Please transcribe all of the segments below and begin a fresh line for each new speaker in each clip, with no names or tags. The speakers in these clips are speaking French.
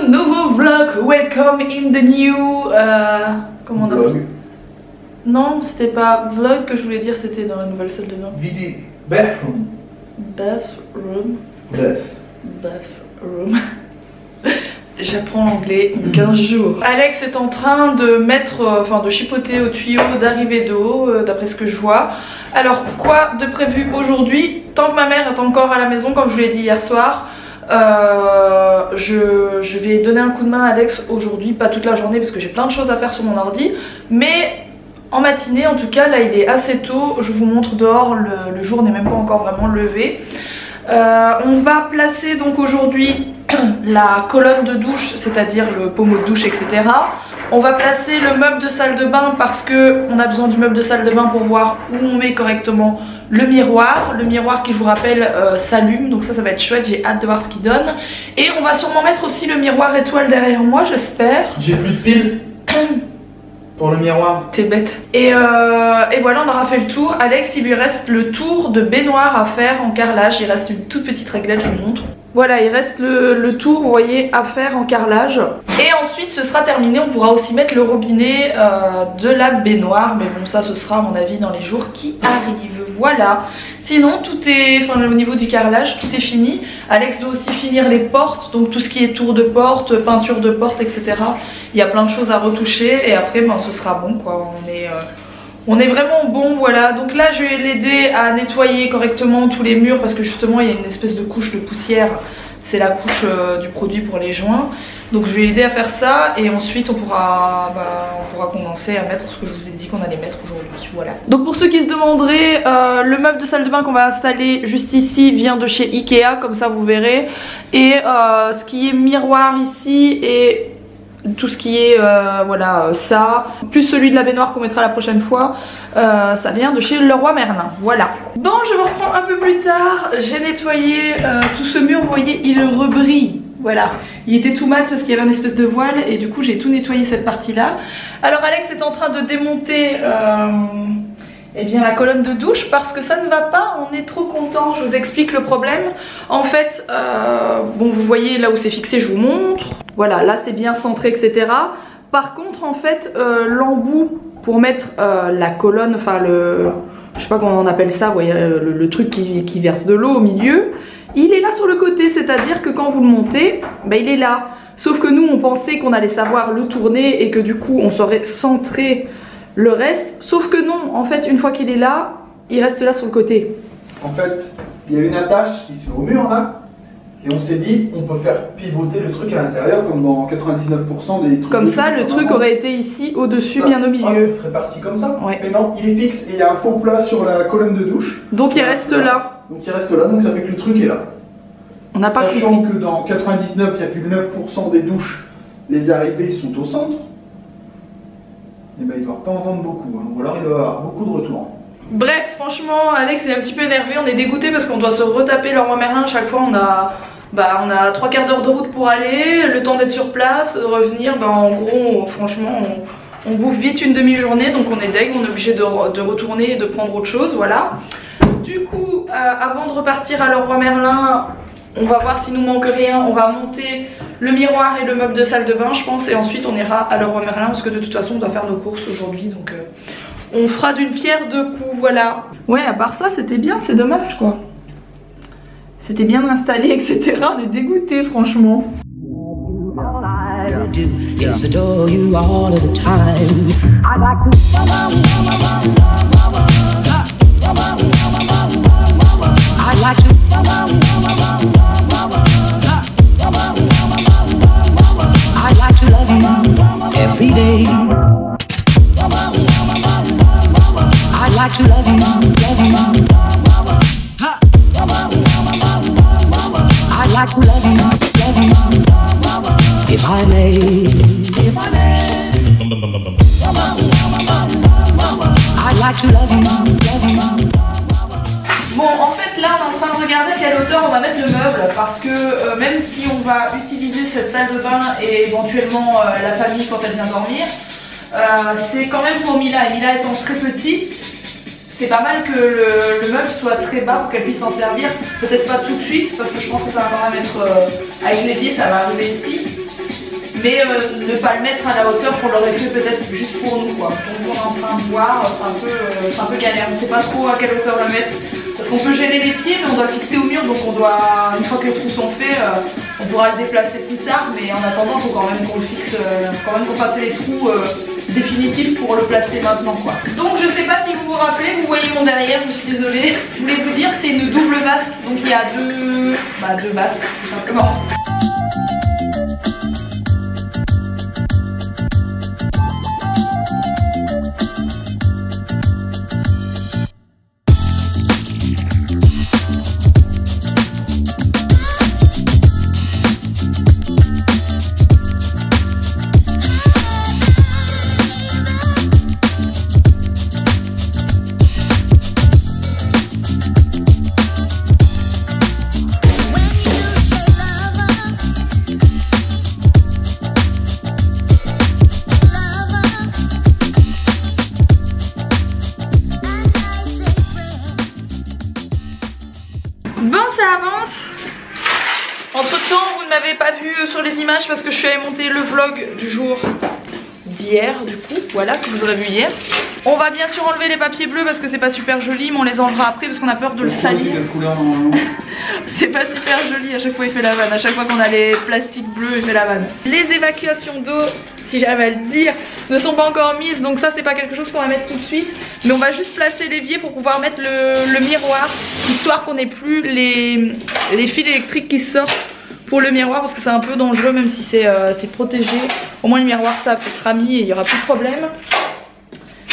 ce nouveau vlog. Welcome in the new... comment on appelle? Non, c'était pas vlog que je voulais dire, c'était dans la nouvelle salle de bain.
Vidéo. Bathroom.
Bathroom.
Bathroom.
J'apprends l'anglais en 15 jours. Alex est en train de mettre, enfin de chipoter au tuyau d'arrivée d'eau, d'après ce que je vois. Alors, quoi de prévu aujourd'hui? Tant que ma mère est encore à la maison, comme je vous l'ai dit hier soir, je vais donner un coup de main à Alex aujourd'hui, pas toute la journée parce que j'ai plein de choses à faire sur mon ordi, mais en matinée en tout cas. Là il est assez tôt, je vous montre dehors, le jour n'est même pas encore vraiment levé. On va placer donc aujourd'hui la colonne de douche, c'est-à-dire le pommeau de douche, etc. On va placer le meuble de salle de bain parce que on a besoin du meuble de salle de bain pour voir où on met correctement le miroir. Le miroir qui, je vous rappelle, s'allume, donc ça va être chouette, j'ai hâte de voir ce qu'il donne. Et on va sûrement mettre aussi le miroir étoile derrière moi, j'espère.
J'ai plus de piles pour le miroir.
T'es bête. Et voilà, on aura fait le tour. Alex, il lui reste le tour de baignoire à faire en carrelage. Il reste une toute petite réglette, je vous montre. Voilà, il reste le tour, vous voyez, à faire en carrelage. Et ensuite, ce sera terminé. On pourra aussi mettre le robinet de la baignoire. Mais bon, ça, ce sera à mon avis dans les jours qui arrivent. Voilà. Sinon, tout est, enfin, au niveau du carrelage, tout est fini. Alex doit aussi finir les portes. Donc tout ce qui est tour de porte, peinture de porte, etc. Il y a plein de choses à retoucher. Et après, ben, ce sera bon, quoi. On est vraiment bon, voilà. Donc là je vais l'aider à nettoyer correctement tous les murs parce que justement il y a une espèce de couche de poussière. C'est la couche du produit pour les joints. Donc je vais l'aider à faire ça et ensuite on pourra commencer à mettre ce que je vous ai dit qu'on allait mettre aujourd'hui. Voilà. Donc pour ceux qui se demanderaient, le meuble de salle de bain qu'on va installer juste ici vient de chez Ikea, comme ça vous verrez. Et ce qui est miroir ici et tout ce qui est voilà, ça, plus celui de la baignoire qu'on mettra la prochaine fois, ça vient de chez Leroy Merlin. Voilà. Bon, je vous reprends un peu plus tard. J'ai nettoyé tout ce mur, vous voyez, il rebrille. Voilà, il était tout mat parce qu'il y avait une espèce de voile et du coup j'ai tout nettoyé cette partie là. Alors Alex est en train de démonter eh bien, la colonne de douche parce que ça ne va pas, on est trop content. Je vous explique le problème. En fait, bon, vous voyez là où c'est fixé, je vous montre. Voilà, là c'est bien centré, etc. Par contre, en fait, l'embout pour mettre la colonne, enfin je sais pas comment on appelle ça, vous voyez, le truc qui verse de l'eau au milieu, il est là sur le côté, c'est-à-dire que quand vous le montez, bah, il est là. Sauf que nous, on pensait qu'on allait savoir le tourner et que du coup, on saurait centrer le reste. Sauf que non, en fait, une fois qu'il est là, il reste là sur le côté.
En fait, il y a une attache ici au mur là. Et on s'est dit, on peut faire pivoter le truc à l'intérieur comme dans 99% des trucs.
Comme ça, le truc aurait été ici au-dessus, bien au milieu.
Il serait parti comme ça.
Ouais.
Mais non, il est fixe et il y a un faux plat sur la colonne de douche.
Donc il reste là.
Donc il reste là, donc ça fait que le truc est là.
On n'a pas compris.
Sachant que dans 99,9% des douches, les arrivées sont au centre. Et ben ils doivent pas en vendre beaucoup, hein. Ou alors il doit y avoir beaucoup de retours.
Bref, franchement, Alex est un petit peu énervé, on est dégoûté parce qu'on doit se retaper Leroy Merlin. Chaque fois on a 3/4 d'heure de route pour aller, le temps d'être sur place, de revenir, en gros franchement on bouffe vite une demi-journée, donc on est deg, on est obligé de retourner et de prendre autre chose, voilà. Du coup, avant de repartir à Leroy Merlin, on va voir s'il nous manque rien, on va monter le miroir et le meuble de salle de bain je pense, et ensuite on ira à Leroy Merlin parce que de toute façon on doit faire nos courses aujourd'hui, donc on fera d'une pierre deux coups, voilà. Ouais, à part ça, c'était bien, c'est dommage quoi. C'était bien installé, etc. On est dégoûté, franchement.
Like to love you, I'd like to love you, if I may, I'd like to love you.
Bon, en fait là on est en train de regarder à quelle hauteur on va mettre le meuble parce que même si on va utiliser cette salle de bain et éventuellement la famille quand elle vient dormir, c'est quand même pour Mila, et Mila étant très petite, c'est pas mal que le meuble soit très bas pour qu'elle puisse s'en servir. Peut-être pas tout de suite parce que je pense que ça va quand même être avec l'évier, ça va arriver ici. mais ne pas le mettre à la hauteur qu'on l'aurait fait peut-être juste pour nous quoi. Donc on est en train de voir, c'est un peu galère, on ne sait pas trop à quelle hauteur le mettre. Parce qu'on peut gérer les pieds mais on doit le fixer au mur, donc on doit, une fois que les trous sont faits, on pourra le déplacer plus tard, mais en attendant il faut quand même qu'on le fixe, quand même qu'on fasse les trous définitifs pour le placer maintenant quoi. Donc je sais pas si vous vous rappelez, vous voyez mon derrière, je suis désolée. Je voulais vous dire c'est une double vasque, donc il y a deux vasques tout simplement. Bon, ça avance. Entre temps, vous ne m'avez pas vu sur les images parce que je suis allée monter le vlog du jour d'hier, du coup, voilà, que vous aurez vu hier. On va bien sûr enlever les papiers bleus parce que c'est pas super joli, mais on les enlèvera après parce qu'on a peur de le salir. C'est pas super joli, à chaque fois il fait la vanne, à chaque fois qu'on a les plastiques bleus il fait la vanne. Les évacuations d'eau, si j'arrive à le dire, ne sont pas encore mises, donc ça c'est pas quelque chose qu'on va mettre tout de suite, mais on va juste placer l'évier pour pouvoir mettre le miroir, histoire qu'on n'ait plus les fils électriques qui sortent pour le miroir, parce que c'est un peu dangereux même si c'est protégé. Au moins le miroir ça sera mis et il n'y aura plus de problème.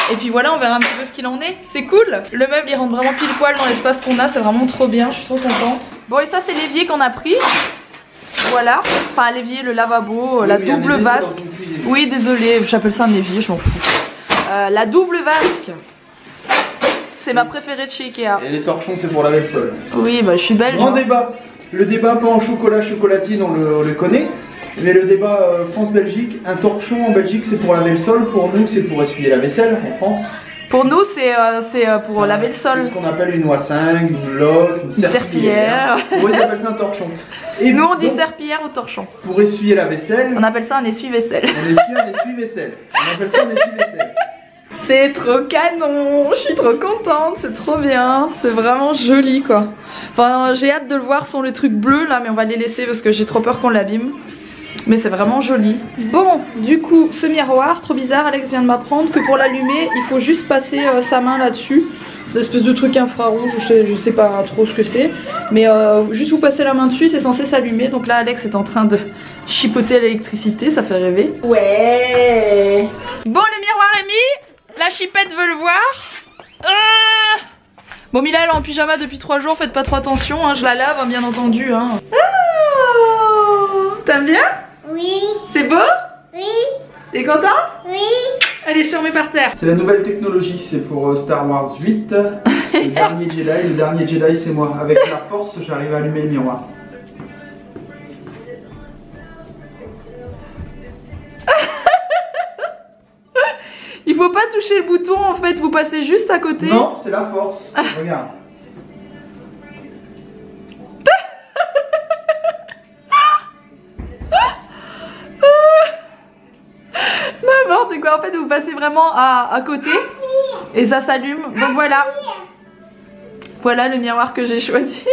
Et puis voilà, on verra un petit peu ce qu'il en est. C'est cool. Le meuble il rentre vraiment pile poil dans l'espace qu'on a, c'est vraiment trop bien, je suis trop contente. Bon, et ça c'est l'évier qu'on a pris. Voilà, enfin l'évier, le lavabo, oui, la double vasque. Oui, désolé, j'appelle ça un évier, je m'en fous. La double vasque, c'est ma préférée de chez Ikea.
Et les torchons, c'est pour laver le sol.
Oui, bah je suis belge.
Grand débat. Le débat pain au chocolat, chocolatine, on le connaît. Mais le débat France-Belgique, un torchon en Belgique c'est pour laver le sol, pour nous c'est pour essuyer la vaisselle en France.
Pour nous c'est pour laver le sol.
C'est ce qu'on appelle une oie-5, une loque, une serpillière. Pour eux ils appellent ça un torchon.
Et nous on dit serpillière ou torchon.
Pour essuyer la vaisselle.
On appelle ça un essuie-vaisselle.
On essuie un essuie-vaisselle. On appelle ça un essuie-vaisselle.
C'est trop canon, je suis trop contente, c'est trop bien, c'est vraiment joli quoi. Enfin j'ai hâte de le voir sans les trucs bleus là, mais on va les laisser parce que j'ai trop peur qu'on l'abîme. Mais c'est vraiment joli. Bon, du coup, ce miroir, trop bizarre, Alex vient de m'apprendre que pour l'allumer, il faut juste passer sa main là-dessus. C'est une espèce de truc infrarouge, je sais pas trop ce que c'est. Mais juste vous passez la main dessus, c'est censé s'allumer. Donc là, Alex est en train de chipoter l'électricité, ça fait rêver. Ouais. Bon, le miroir est mis, la chipette veut le voir. Bon, Mila, elle est en pyjama depuis 3 jours, faites pas trop attention, hein, je la lave, hein, bien entendu. Hein. T'aimes bien? Oui. C'est beau? Oui. T'es contente? Oui. Allez, je te remets par terre.
C'est la nouvelle technologie, c'est pour Star Wars 8, le dernier Jedi. Le dernier Jedi, c'est moi. Avec la force, j'arrive à allumer le miroir.
Il faut pas toucher le bouton en fait, vous passez juste à côté.
Non, c'est la force. Regarde.
N'importe quoi, en fait vous passez vraiment à côté et ça s'allume. Donc voilà. Voilà le miroir que j'ai choisi.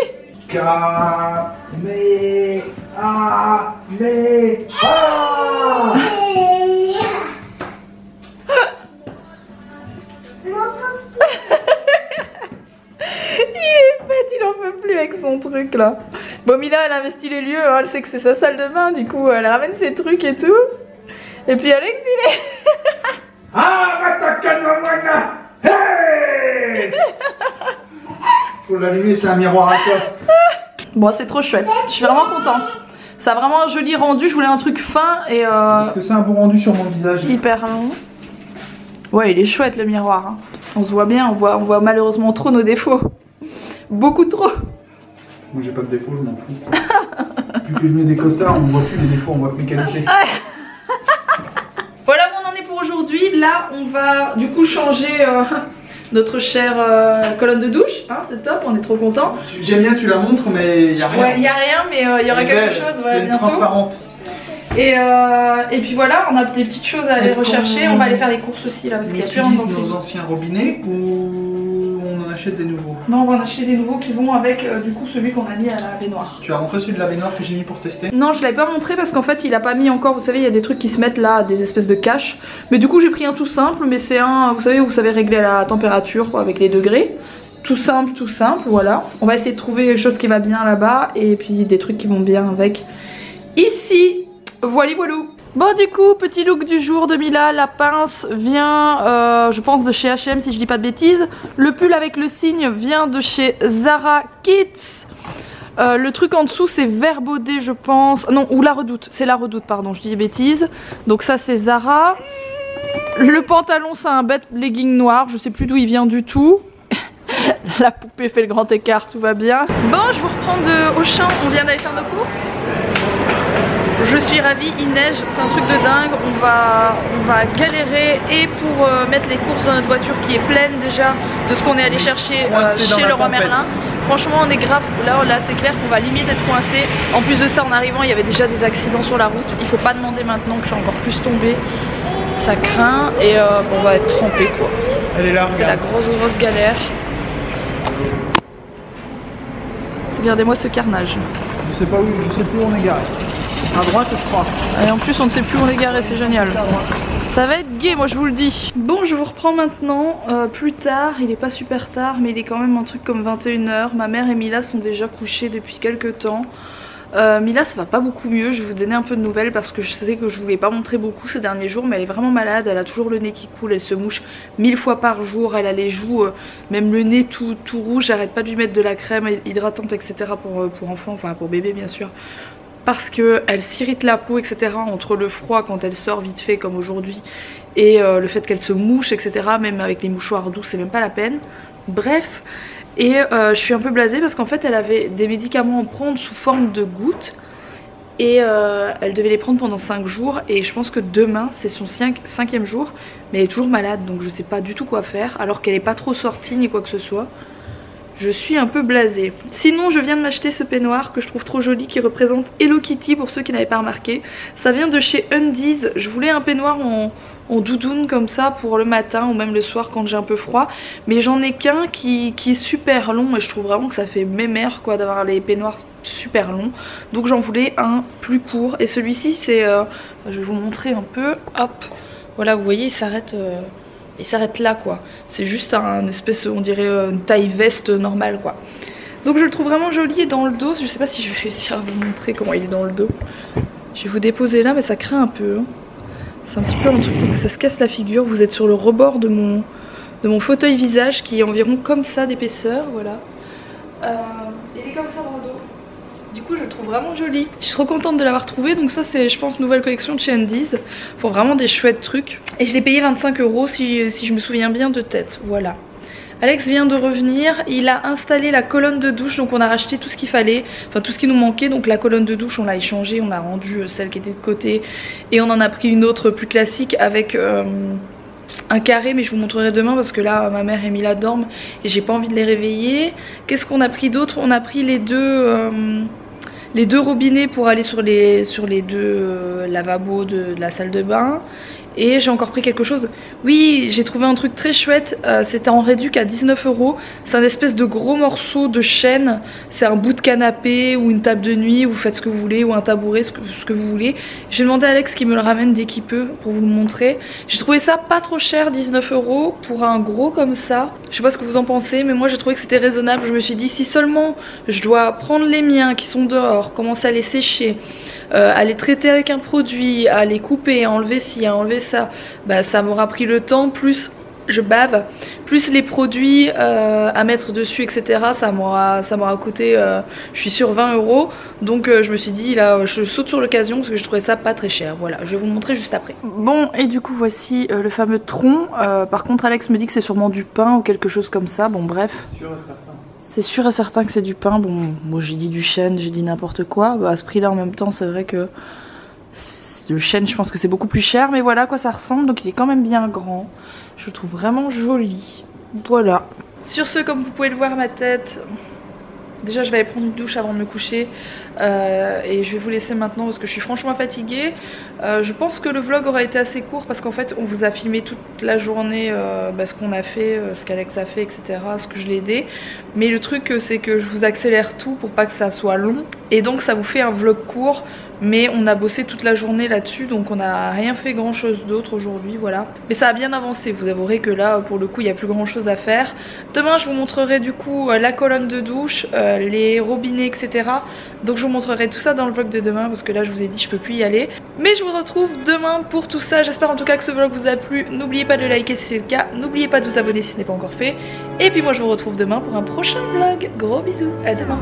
Il en peut plus avec son truc là. Bon, Mila elle investit les lieux, hein, elle sait que c'est sa salle de bain, du coup elle ramène ses trucs et tout. Et puis Alex il est...
Hey. Faut l'allumer, c'est un miroir à toi.
Bon, c'est trop chouette, je suis vraiment contente. Ça a vraiment un joli rendu, je voulais un truc fin et
Est-ce que c'est un bon rendu sur mon visage?
Hyper long. Ouais, il est chouette le miroir, hein. On se voit bien, on voit malheureusement trop nos défauts. Beaucoup trop.
Moi j'ai pas de défauts, je m'en fous. Plus que je mets des costards, on voit plus les défauts, on voit que mes qualités.
Voilà où on en est pour aujourd'hui. Là on va du coup changer notre chère colonne de douche, hein, c'est top, on est trop contents.
J'aime bien, tu la montres mais il y a rien.
Ouais, il y a rien mais il y aura quelque chose
c'est
bientôt.
transparente.
Et puis voilà, on a des petites choses à aller rechercher. On va aller faire les courses aussi là parce qu'il y a plus rien dans le frigo.
Nos anciens robinets ou on en achète des nouveaux?
Non, on va en acheter des nouveaux qui vont avec du coup celui qu'on a mis à la baignoire.
Tu as montré celui de la baignoire que j'ai mis pour tester?
Non, je l'avais pas montré parce qu'en fait il a pas mis encore, vous savez, il y a des trucs qui se mettent là, des espèces de caches. Mais du coup j'ai pris un tout simple, mais c'est un, vous savez régler la température avec les degrés. Tout simple, voilà. On va essayer de trouver quelque chose qui va bien là-bas et puis des trucs qui vont bien avec ici. Voilà, voilou. Bon, du coup, petit look du jour de Mila. La pince vient, je pense, de chez H&M si je dis pas de bêtises. Le pull avec le signe vient de chez Zara Kids. Le truc en dessous c'est Verbaudet je pense. Non, ou La Redoute. C'est La Redoute, pardon, je dis des bêtises. Donc ça c'est Zara. Le pantalon c'est un bête legging noir. Je sais plus d'où il vient du tout. La poupée fait le grand écart, tout va bien. Bon, je vous reprends de Auchan, on vient d'aller faire nos courses. Je suis ravie, il neige, c'est un truc de dingue. On va galérer et pour mettre les courses dans notre voiture qui est pleine déjà de ce qu'on est allé chercher chez Leroy Merlin. Franchement on est grave, là c'est clair qu'on va limite être coincé. En plus de ça en arrivant il y avait déjà des accidents sur la route. Il faut pas demander maintenant que c'est encore plus tombé. Ça craint et on va être trempé quoi.
Elle est là,
c'est la grosse galère. Regardez-moi ce carnage.
Je sais plus où on est garé. À droite je crois.
Et en plus on ne sait plus où on est garé, c'est génial. Ça va être gai, moi je vous le dis. Bon, je vous reprends maintenant, plus tard, il est pas super tard mais il est quand même un truc comme 21 h. Ma mère et Mila sont déjà couchées depuis quelques temps. Mila ça va pas beaucoup mieux, je vais vous donner un peu de nouvelles parce que je sais que je vous l'ai pas montré beaucoup ces derniers jours, mais elle est vraiment malade, elle a toujours le nez qui coule, elle se mouche 1000 fois par jour, elle a les joues, même le nez tout rouge, j'arrête pas de lui mettre de la crème hydratante etc pour enfants, enfin pour bébé bien sûr. Parce qu'elle s'irrite la peau etc entre le froid quand elle sort vite fait comme aujourd'hui et le fait qu'elle se mouche etc, même avec les mouchoirs doux c'est même pas la peine. Bref, et je suis un peu blasée parce qu'en fait elle avait des médicaments à prendre sous forme de gouttes et elle devait les prendre pendant 5 jours et je pense que demain c'est son 5e jour mais elle est toujours malade donc je sais pas du tout quoi faire alors qu'elle est pas trop sortie ni quoi que ce soit. Je suis un peu blasée. Sinon je viens de m'acheter ce peignoir que je trouve trop joli qui représente Hello Kitty pour ceux qui n'avaient pas remarqué. Ça vient de chez Undies. Je voulais un peignoir en doudoune comme ça pour le matin ou même le soir quand j'ai un peu froid. Mais j'en ai qu'un qui est super long et je trouve vraiment que ça fait mémère quoi d'avoir les peignoirs super longs. Donc j'en voulais un plus court et celui-ci c'est... je vais vous montrer un peu. Hop. Voilà vous voyez il s'arrête... Il s'arrête là quoi, c'est juste un espèce, on dirait une taille veste normale quoi. Donc je le trouve vraiment joli et dans le dos, je sais pas si je vais réussir à vous montrer comment il est dans le dos. Je vais vous déposer là mais ça craint un peu. Hein. C'est un petit peu un truc où ça se casse la figure, vous êtes sur le rebord de mon fauteuil visage qui est environ comme ça d'épaisseur, voilà. Il est comme ça dans le dos. Du coup je le trouve vraiment joli. Je suis trop contente de l'avoir trouvé. Donc ça c'est je pense nouvelle collection de chez Undies. Font vraiment des chouettes trucs. Et je l'ai payé 25 € si je me souviens bien de tête. Voilà. Alex vient de revenir. Il a installé la colonne de douche. Donc on a racheté tout ce qu'il fallait. Enfin tout ce qui nous manquait. Donc la colonne de douche on l'a échangée. On a rendu celle qui était de côté. Et on en a pris une autre plus classique avec... un carré mais je vous montrerai demain parce que là ma mère et Mila dorment et j'ai pas envie de les réveiller. Qu'est-ce qu'on a pris d'autre? On a pris les deux robinets pour aller sur les deux lavabos de la salle de bain. Et j'ai encore pris quelque chose. Oui, j'ai trouvé un truc très chouette. C'était en réduc à 19 €. C'est un espèce de gros morceau de chêne. C'est un bout de canapé ou une table de nuit. Vous faites ce que vous voulez. Ou un tabouret, ce que vous voulez. J'ai demandé à Alex qu'il me le ramène dès qu'il peut pour vous le montrer. J'ai trouvé ça pas trop cher, 19 € pour un gros comme ça. Je sais pas ce que vous en pensez, mais moi j'ai trouvé que c'était raisonnable. Je me suis dit si seulement je dois prendre les miens qui sont dehors, commencer à les sécher, à les traiter avec un produit, à les couper, à enlever ci, à enlever ça, bah ça m'aura pris le temps, plus je bave, plus les produits à mettre dessus etc, ça m'aura coûté je suis sur 20 €. Donc je me suis dit là je saute sur l'occasion parce que je trouvais ça pas très cher. Voilà, je vais vous le montrer juste après. Bon et du coup voici le fameux tronc. Par contre Alex me dit que c'est sûrement du pain ou quelque chose comme ça. Bon bref, c'est sûr et certain que c'est du pain. Bon moi j'ai dit du chêne, j'ai dit n'importe quoi. Bah, à ce prix là en même temps c'est vrai que le chêne je pense que c'est beaucoup plus cher. Mais voilà à quoi ça ressemble. Donc il est quand même bien grand. Je le trouve vraiment joli. Voilà. Sur ce, comme vous pouvez le voir, ma tête Déjà je vais aller prendre une douche avant de me coucher et je vais vous laisser maintenant parce que je suis franchement fatiguée. Je pense que le vlog aura été assez court parce qu'en fait on vous a filmé toute la journée ce qu'on a fait, ce qu'Alex a fait, etc. Ce que je l'ai aidé. Mais le truc c'est que je vous accélère tout pour pas que ça soit long. Et donc ça vous fait un vlog court. Mais on a bossé toute la journée là-dessus, donc on n'a rien fait grand chose d'autre aujourd'hui, voilà. Mais ça a bien avancé, vous avouerez que là pour le coup il n'y a plus grand chose à faire. Demain je vous montrerai du coup la colonne de douche, les robinets, etc. Donc je vous montrerai tout ça dans le vlog de demain parce que là je vous ai dit je peux plus y aller. Mais je vous retrouve demain pour tout ça, j'espère en tout cas que ce vlog vous a plu. N'oubliez pas de liker si c'est le cas, n'oubliez pas de vous abonner si ce n'est pas encore fait. Et puis moi je vous retrouve demain pour un prochain vlog, gros bisous, à demain.